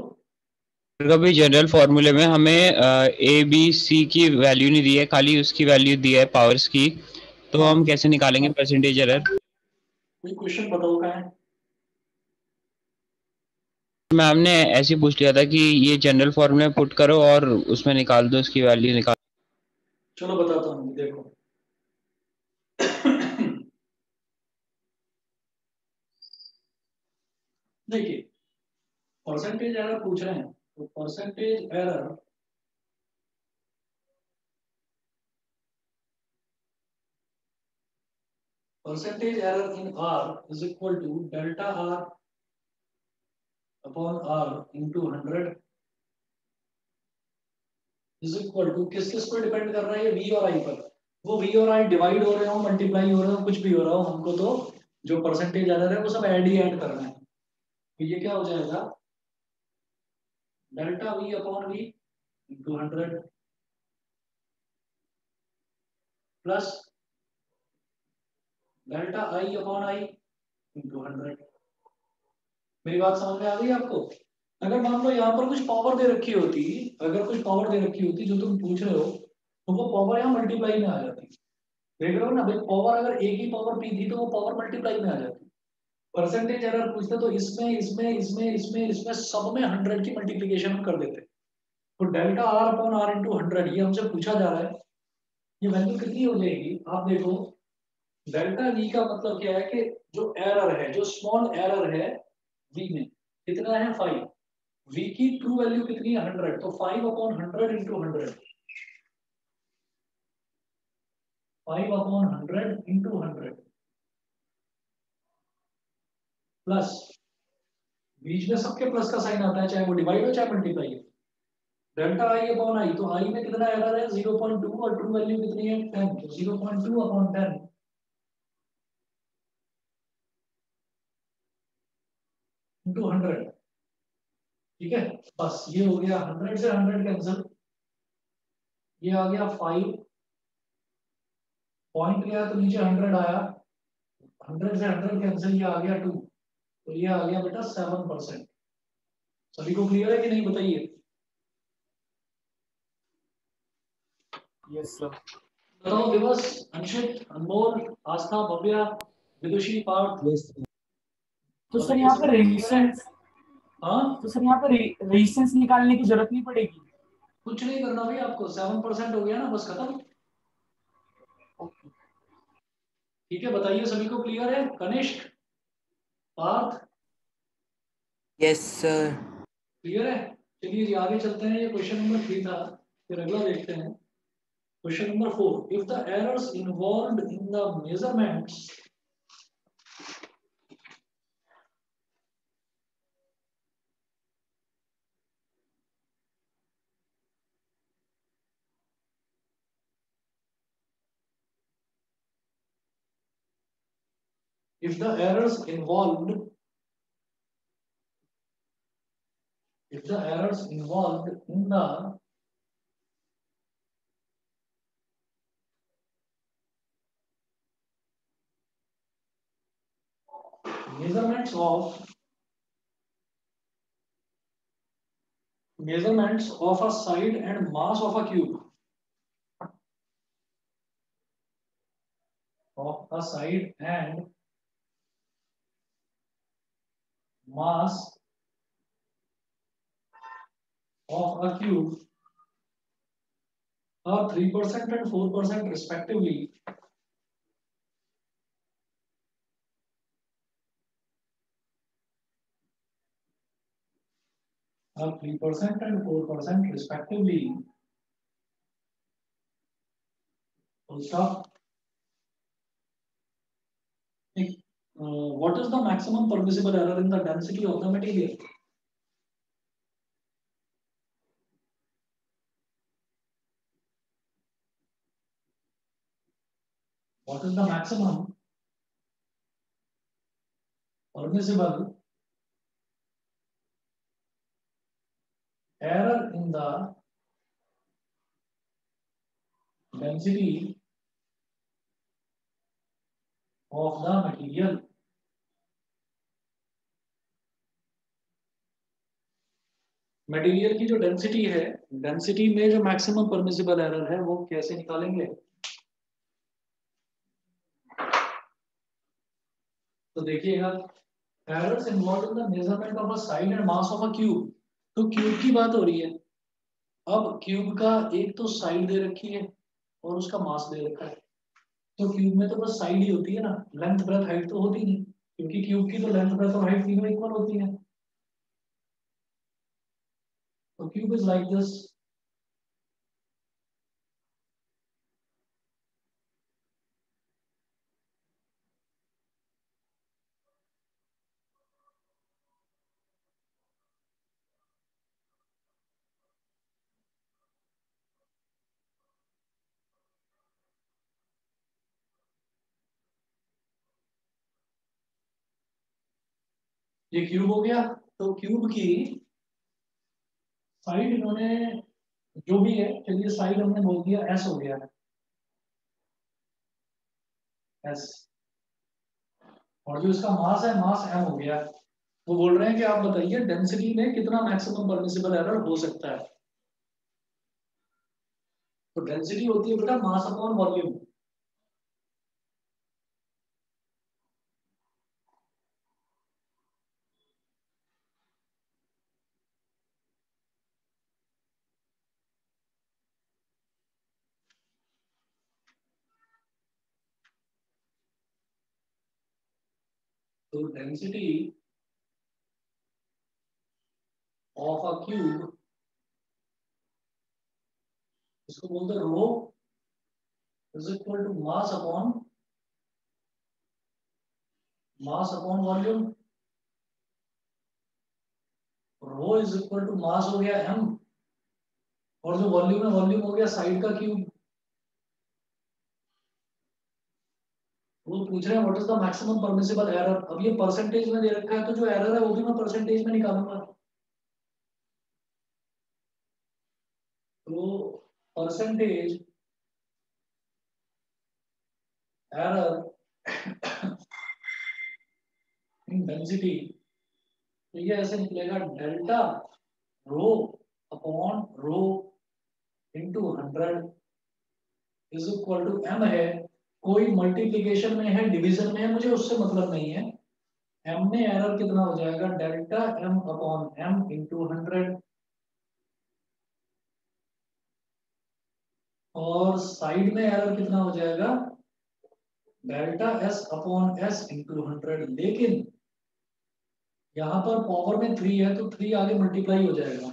कभी जनरल फॉर्मूले में हमें ए बी सी की वैल्यू नहीं दी है, खाली उसकी वैल्यू दी है पावर्स की, तो हम कैसे निकालेंगे परसेंटेज एरर? कोई क्वेश्चन बताओ क्या है? मैम ने ऐसे पूछ लिया था कि ये जनरल फॉर्मूला पुट करो और उसमें निकाल दो, उसकी वैल्यू निकाल। चलो बताता हूँ, देखो देखिए परसेंटेज एरर पूछ रहे हैं, तो percentage error percentage error in R is equal to delta R upon R into 100 is equal to किस पर डिपेंड कर रहा है, ये V और I पर। वो V और I डिवाइड हो रहे हो, मल्टीप्लाई हो रहे हो, कुछ भी हो रहा हो, हमको तो जो परसेंटेज एरर है वो सब ऐड ही ऐड करना है। तो ये क्या हो जाएगा, delta V upon V into 100 plus delta I upon I into 100। मेरी बात समझ में आ गई आपको? अगर मान लो यहाँ पर कुछ पावर दे रखी होती, अगर कुछ पावर दे रखी होती जो तुम पूछ रहे हो, तो वो पावर यहाँ मल्टीप्लाई में आ जाती। देख रहे हो ना भाई, पावर अगर एक ही पावर पी थी तो वो पावर मल्टीप्लाई में आ जाती। परसेंटेज एरर पूछते तो इसमें इसमें इसमें इसमें इसमें सब में 100 की मल्टीप्लीकेशन हम कर देते। तो delta R upon R into 100 ये हमसे पूछा जा रहा है, ये वैल्यू कितनी हो जाएगी आप देखो। डेल्टा V का मतलब क्या है कि जो एरर है, जो स्मॉल एरर है V में कितना है 5, V की ट्रू वैल्यू कितनी है 100, तो 5 upon 100 into 100, 5 upon 100 into 100 plus, बीच में सबके प्लस का साइन आता है, चाहे वो डिवाइड हो चाहे मल्टीप्लाई हो। डेल्टा I अपॉन I, तो I में कितना एरर है 0.2 और ट्रू वैल्यू कितनी है 10, तो 0.2 अपॉन 10 इंटू 100। ठीक है, बस ये हो गया 100 से 100 कैंसिल, ये आ गया 5 पॉइंट गया तो नीचे 100 आया, 100 से 100 कैंसिल, ये आ गया 2, तो ये आ गया बेटा 7%। सभी को क्लियर है कि नहीं बताइए? Yes sir. बताओ दिवस, अंशित, अनमोल, आस्था, भव्या, विदुषी, पार्थ। यस तो सर यहाँ पर रेजिस्टेंस, हाँ, तो सर यहाँ पर रेजिस्टेंस निकालने की जरूरत नहीं पड़ेगी? कुछ नहीं करना भाई आपको, 7% हो गया ना, बस खत्म। ओके। ठीक है, बताइए सभी को क्लियर है? Kanishka, Parth, yes sir. Clear है? चलिए जी आगे चलते हैं, ये क्वेश्चन नंबर 3 था, फिर अगला देखते हैं। Question number 4, if the errors involved in the measurements if the errors involved in the measurements of a side and mass of a cube, of a side and mass of a cube are 3% and 4% respectively, are 3% and 4% respectively. Full stop. What is the maximum permissible error in the density of the material? What is the maximum permissible error in the density of the material? Material की जो density है, density में जो maximum permissible error है वो कैसे निकालेंगे? तो देखिएगा, errors involve in the measurement of a side and mass of a cube, तो क्यूब की बात हो रही है। अब क्यूब का एक तो साइड दे रखी है और उसका मास दे रखा है, तो क्यूब में तो बस साइड ही होती है ना, लेंथ ब्रेथ हाइट तो होती नहीं, क्योंकि क्यूब की तो लेंथ ब्रेथ और हाइट तीनों इक्वल होती है। तो क्यूब इज लाइक दिस, ये क्यूब हो गया, तो क्यूब की साइड इन्होंने जो भी है, चलिए साइड हमने बोल दिया एस हो गया, एस, और जो इसका मास है मास एम हो गया। वो बोल रहे हैं कि आप बताइए डेंसिटी में कितना मैक्सिमम परमिसिबल एरर हो सकता है। तो डेंसिटी होती है बेटा मास अपॉन वॉल्यूम। तो डेंसिटी ऑफ अ क्यूब, इसको बोलते हैं rho is equal to mass upon volume. Rho is equal to mass हो गया एम, और जो वॉल्यूम है वॉल्यूम हो गया साइड का क्यूब। वो पूछ रहे हैं what is the maximum permissible error. अब ये परसेंटेज में दे रखा है, तो जो एरर है वो भी मैं परसेंटेज में निकालूंगा। तो परसेंटेज एरर इन डेंसिटी, तो ये ऐसे निकलेगा delta rho upon rho into 100 is equal to m है। कोई मल्टीप्लीकेशन में है डिवीजन में है मुझे उससे मतलब नहीं है। एम में एरर कितना हो जाएगा, delta m upon m into 100, और साइड में एरर कितना हो जाएगा, delta s upon s into 100। लेकिन यहाँ पर पावर में 3 है तो 3 आगे मल्टीप्लाई हो जाएगा,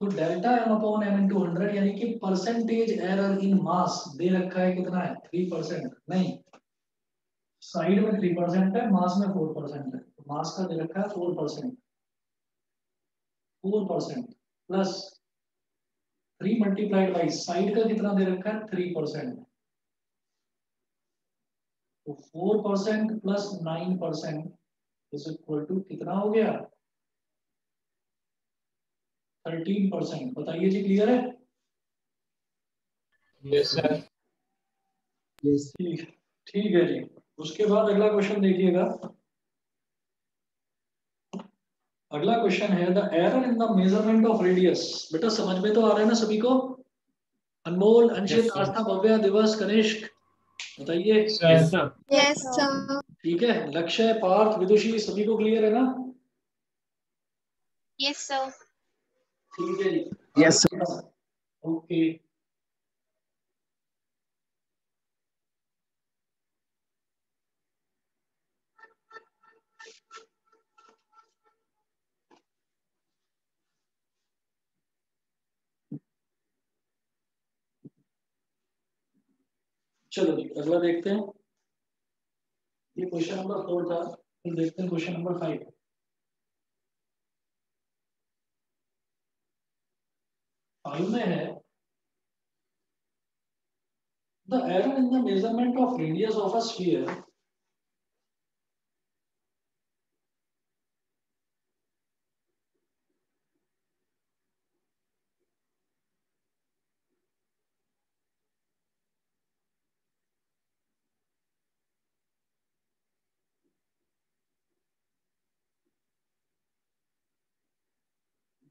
तो delta m upon m into 100, यानी कि परसेंटेज एरर इन मास दे रखा है कितना है, 3%। नहीं, साइड में 3% है, मास में 4% है, तो मास का दे रखा है 4%, 4% प्लस 3 मल्टीप्लाइड बाई साइड का कितना दे रखा है 3%, तो 4% प्लस 9% इज इक्वल टू कितना हो गया, 13%। बताइए जी, क्लियर है? Yes sir. ठीक, ठीक है जी। उसके बाद अगला क्वेश्चन देखिएगा। अगला क्वेश्चन है the error in the measurement of radius. बेटा समझ में तो आ रहा है ना सभी को? अनमोल, अंशित, Yes, sir. आस्था, भव्या, दिवस, कनिष्क, बताइए। Yes, sir. Yes sir. ठीक है, लक्ष्य, पार्थ, विदुषी, सभी को क्लियर है ना? Yes sir. ठीक है जी। Yes, ओके, चलो जी अगला देखते हैं। ये क्वेश्चन नंबर 4 था, फिर देखते हैं क्वेश्चन नंबर 5। 5 में है the error in the measurement of radius of a sphere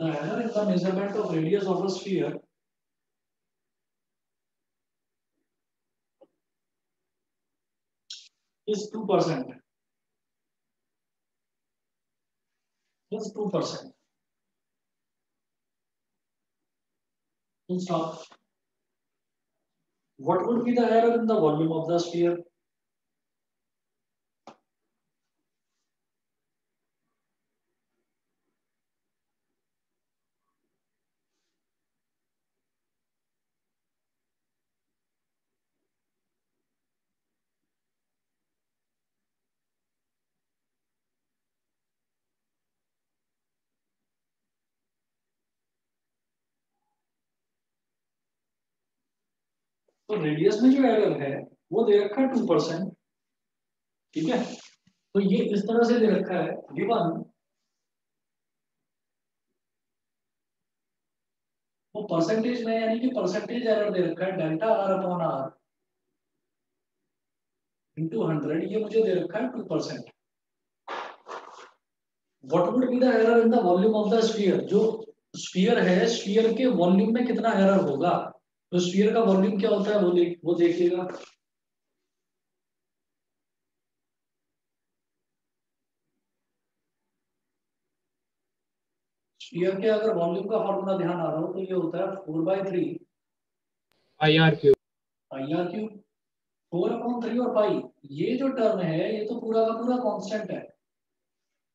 the error in the measurement of radius of a sphere is 2%. Is 2%. Full stop. What would be the error in the volume of the sphere? तो radius में जो error है वो दे रखा है 2%, ठीक है। तो ये इस तरह से दे रखा है गिवन, वो परसेंटेज में यानी कि परसेंटेज एरर दे रखा है delta r upon r into 100, ये मुझे दे रखा है 2%। What would be the error in the volume of the sphere, जो स्फीयर है स्फीयर के वॉल्यूम में कितना एरर होगा, तो स्फीयर का वॉल्यूम क्या होता है वो देखिएगा। स्फीयर के अगर वॉल्यूम का फॉर्मूला ध्यान आ रहा हो तो ये होता है 4/3 IR3 IR3, 4/3 और पाई। ये जो टर्म है ये तो पूरा का पूरा कांस्टेंट है,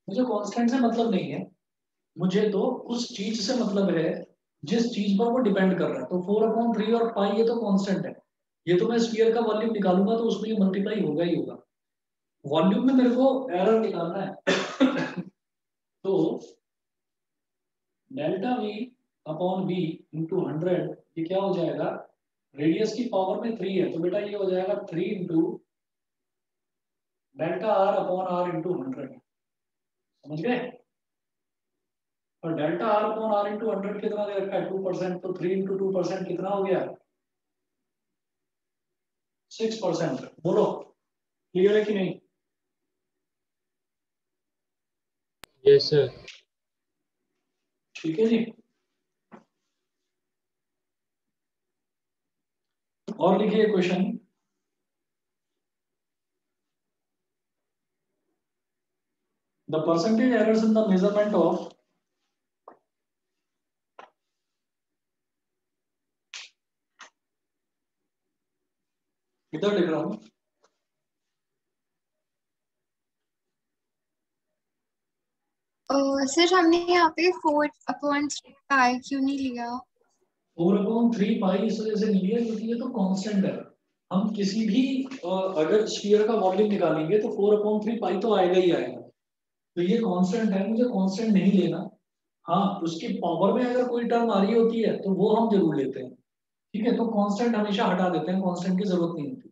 मुझे कांस्टेंट से मतलब नहीं है, मुझे तो उस चीज से मतलब है जिस चीज पर वो डिपेंड कर रहा है। तो 4/3 और पाई ये तो कांस्टेंट है, ये तो मैं स्फीयर का वॉल्यूम निकालूंगा तो उसमें ये मल्टीप्लाई होगा ही होगा। वॉल्यूम में मेरे को एरर निकालना है तो delta v upon v into 100, ये क्या हो जाएगा, रेडियस की पावर में 3 है तो बेटा ये हो जाएगा 3 into delta r upon r into 100, समझ गए। और delta r upon r into 100 कितना दे रखा है 2%, तो 3 इंटू 2% कितना हो गया 6%। बोलो क्लियर है कि नहीं। Yes sir. ठीक है जी, और लिखिए question. The percentage errors in the measurement of इधर लिख रहा हूं, सर हमने यहाँ पे 4/3 पाई क्यों नहीं लिया? 4/3 पाई इस वजह से नहीं लिया क्योंकि ये तो कांस्टेंट है। हम किसी भी अगर स्फीयर का वॉल्यूम निकालेंगे तो 4/3 पाई तो आएगा ही आएगा, तो ये कांस्टेंट है, मुझे कांस्टेंट नहीं लेना। हाँ, उसकी पावर में अगर कोई टर्म आ रही होती है तो वो हम जरूर लेते हैं, ठीक है। तो कांस्टेंट हमेशा हटा देते हैं, कांस्टेंट की जरूरत नहीं होती।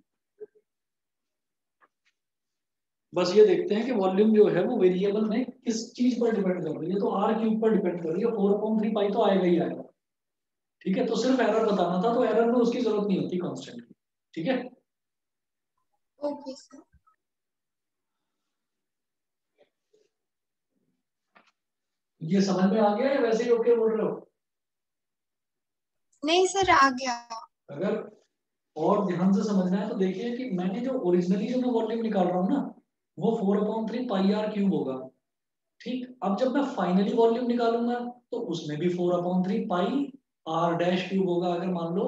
बस ये देखते हैं कि वॉल्यूम जो है वो वेरिएबल में किस चीज पर डिपेंड कर रही है, तो आर क्यूब पर डिपेंड कर रही है, 4/3 पाई तो आएगा ही आएगा, ठीक है। तो सिर्फ एरर बताना था, तो एरर में उसकी जरूरत नहीं होती कांस्टेंट की, ठीक है। Okay sir. ये समझ में आ गया या वैसे ही ओके बोल रहे हो। नहीं सर आ गया। अगर और ध्यान से समझना है तो देखिए कि मैंने जो ओरिजिनली जो मैं वॉल्यूम निकाल रहा हूँ ना वो 4/3 पाई आर क्यूब होगा, ठीक। अब जब मैं फाइनली वॉल्यूम निकालूंगा तो उसमें भी 4/3 पाई आर डैश क्यूब होगा। अगर मान लो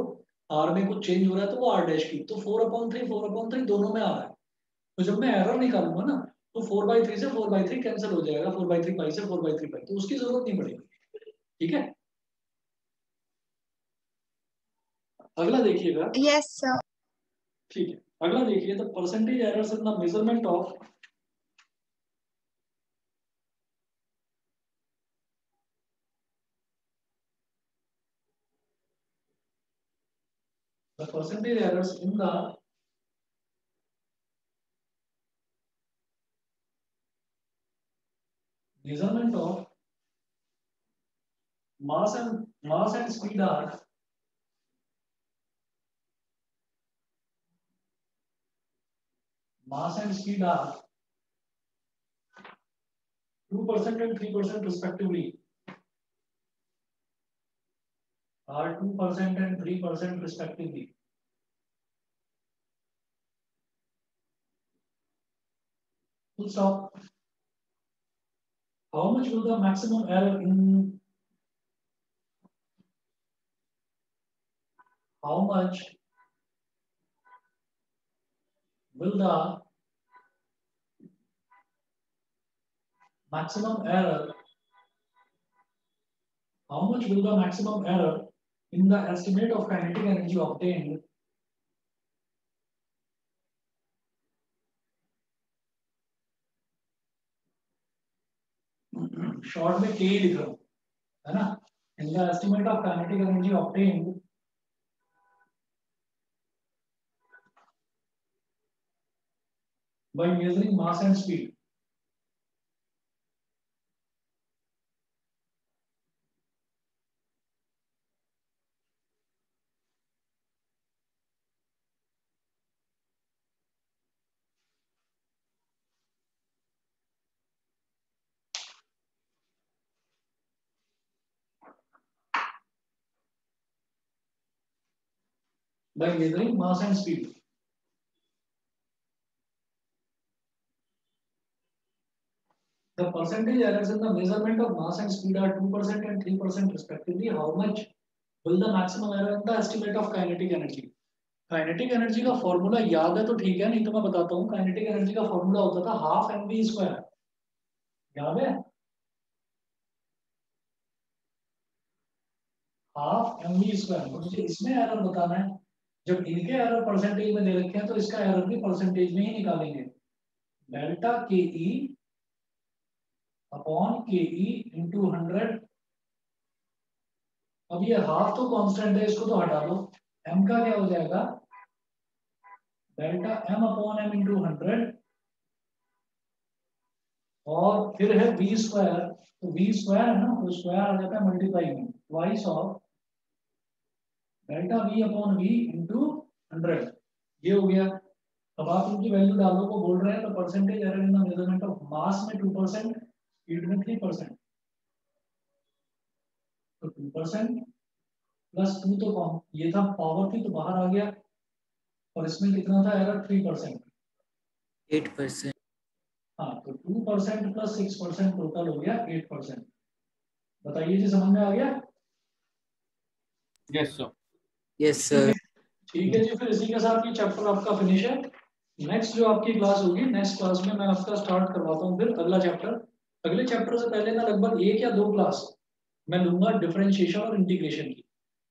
आर में कुछ चेंज हो रहा है तो वो आर डैश क्यूब, तो 4/3 दोनों में आ रहा है। तो जब मैं एरर निकालूंगा ना तो 4/3 से 4/3 कैंसिल हो जाएगा, 4/3 पाई से 4/3 पाई, तो उसकी जरूरत नहीं पड़ेगी, ठीक है। अगला देखिएगा, यस सर। ठीक है। अगला देखिए, the percentage errors in the measurement of the percentage errors in the measurement of mass and speed are mass and speed are 2% and 3% respectively, are 2% and 3% respectively. Full stop. How much will the maximum error in how much will the maximum error how much will the maximum error in the estimate of kinetic energy obtained short में के लिख रहा हूं, है ना। In the estimate of kinetic energy obtained by measuring mass and speed, by measuring mass and speed. The percentage errors in the measurement of mass and speed are 2% and 3% respectively. How much will the maximum error in the estimate of kinetic energy? Kinetic energy का formula याद है तो ठीक है, नहीं तो मैं बताता हूँ। काइनेटिक एनर्जी का फॉर्मूला होता था हाफ mv स्क्वायर, याद है? Half mv square. मुझे इसमें एरर बताना है। जब इनके एरर परसेंटेज में दे रखे हैं तो इसका एरर भी परसेंटेज में ही निकालेंगे। डेल्टा के ई अपॉन के ई इंटू 100। अब ये हाफ तो कांस्टेंट है, इसको तो हटा दो। m का क्या हो जाएगा? Delta m upon m into 100 और फिर है v स्क्वायर। तो v स्क्वायर है ना, तो स्क्वायर आ जाता है मल्टीप्लाई में twice of delta v upon v into 100। ये हो गया। अब आप इनकी वैल्यू डालो, को बोल रहे हैं तो percentage error in the measurement of mass में 2%, स्पीड में 3%। तो 2% प्लस 2 तो कौन ये था, पावर थी तो बाहर आ गया। और इसमें कितना था एरर? 3%, 8%। हाँ, तो 2% प्लस 6% टोटल हो गया 8%। बताइए जी, समझ में आ गया? Yes sir. Yes sir. ठीक है जी, फिर इसी के साथ ये चैप्टर आपका फिनिश है। नेक्स्ट जो आपकी क्लास होगी, नेक्स्ट क्लास में मैं आपका स्टार्ट करवाता हूँ फिर अगला चैप्टर। अगले चैप्टर से पहले ना लगभग 1 या 2 क्लास मैं लूंगा डिफरेंशिएशन और इंटीग्रेशन की।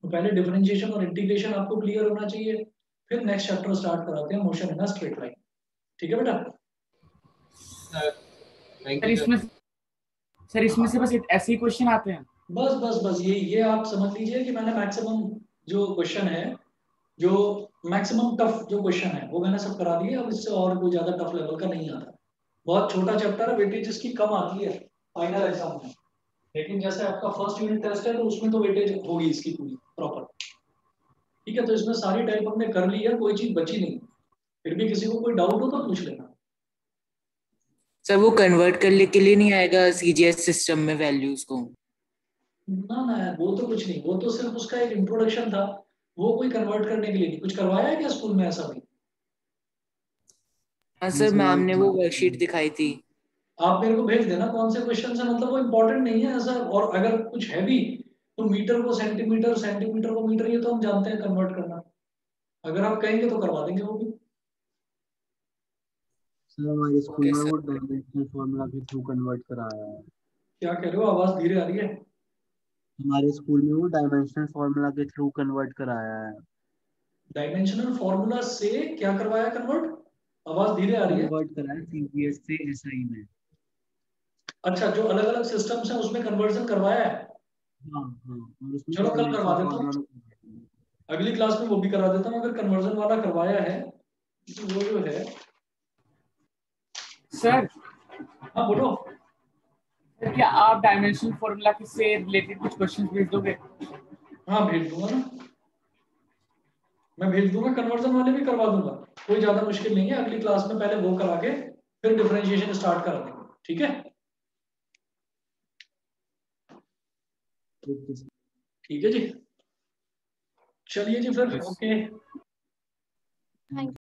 तो पहले डिफरेंशिएशन और इंटीग्रेशन आपको क्लियर होना चाहिए, फिर नेक्स्ट चैप्टर स्टार्ट कराते हैं, motion in a straight line. ठीक है बेटा? सर इसमें से बस ऐसे ही क्वेश्चन आते हैं? बस ये आप समझ लीजिए कि मैंने मैक्सिमम जो क्वेश्चन है, जो मैक्सिमम टफ जो क्वेश्चन है वो मैंने सब करा दिए। अब इससे और कोई ज्यादा टफ लेवल का नहीं आता। बहुत छोटा चैप्टर है, वेटेज इसकी कम आती है फाइनल एग्जाम में। लेकिन जैसे आपका फर्स्ट यूनिट टेस्ट है तो उसमें तो वेटेज होगी इसकी पूरी प्रॉपर। ठीक है, तो इसमें सारी टाइप हमने कर ली है, कोई चीज बची नहीं। फिर भी किसी को कोई डाउट हो तो पूछ लेना। सर वो कन्वर्ट करने के लिए नहीं आएगा सीजीएस सिस्टम में वैल्यूज को? ना वो तो कुछ नहीं, वो तो सिर्फ उसका एक इंट्रोडक्शन था। वो कोई कन्वर्ट करने के लिए नहीं। कुछ करवाया है क्या स्कूल में ऐसा भी? हाँ सर, मैम ने वो वर्कशीट दिखाई थी। आप मेरे को भेज देना कौन से क्वेश्चन है, मतलब वो इम्पोर्टेंट नहीं है ऐसा। और अगर कुछ है भी तो मीटर को सेंटीमीटर, सेंटीमीटर को मीटर, ये तो हम जानते हैं कन्वर्ट करना। अगर आप कहेंगे तो करवा देंगे वो भी। सर हमारे स्कूल ओके में सर। वो डायमेंशनल फॉर्मूला के थ्रू कन्वर्ट कराया है। क्या कह रहे हो? आवाज धीरे आ रही है। हमारे स्कूल में वो डायमेंशनल फॉर्मूला के थ्रू कन्वर्ट कराया है। डायमेंशनल फॉर्मूला से क्या करवाया कन्वर्ट? आवाज धीरे आ रही है। कन्वर्ट कराया सीजीएस से एसआई में। अच्छा, जो अलग अलग सिस्टम्स हैं उसमें कन्वर्जन करवाया है। हाँ हाँ, और उसमें चलो कल करवा डायमेंशनल देता हूँ, फॉर्मूला में। अगली क्लास में वो भी करा देता हूँ। अगर कन्वर्जन वाला करवाया है तो वो जो है। सर हाँ बोलो। क्या आप डायमेंशनल फॉर्मूला से रिलेटेड कुछ क्वेश्चन भेज दोगे? हाँ भेज दूंगा ना, मैं भेज दूंगा। कन्वर्जन वाले भी करवा दूंगा, कोई ज्यादा मुश्किल नहीं है। अगली क्लास में पहले वो करा के फिर डिफरेंशिएशन स्टार्ट करा देंगे। ठीक है? ठीक है जी, चलिए जी फिर। ओके। थैंक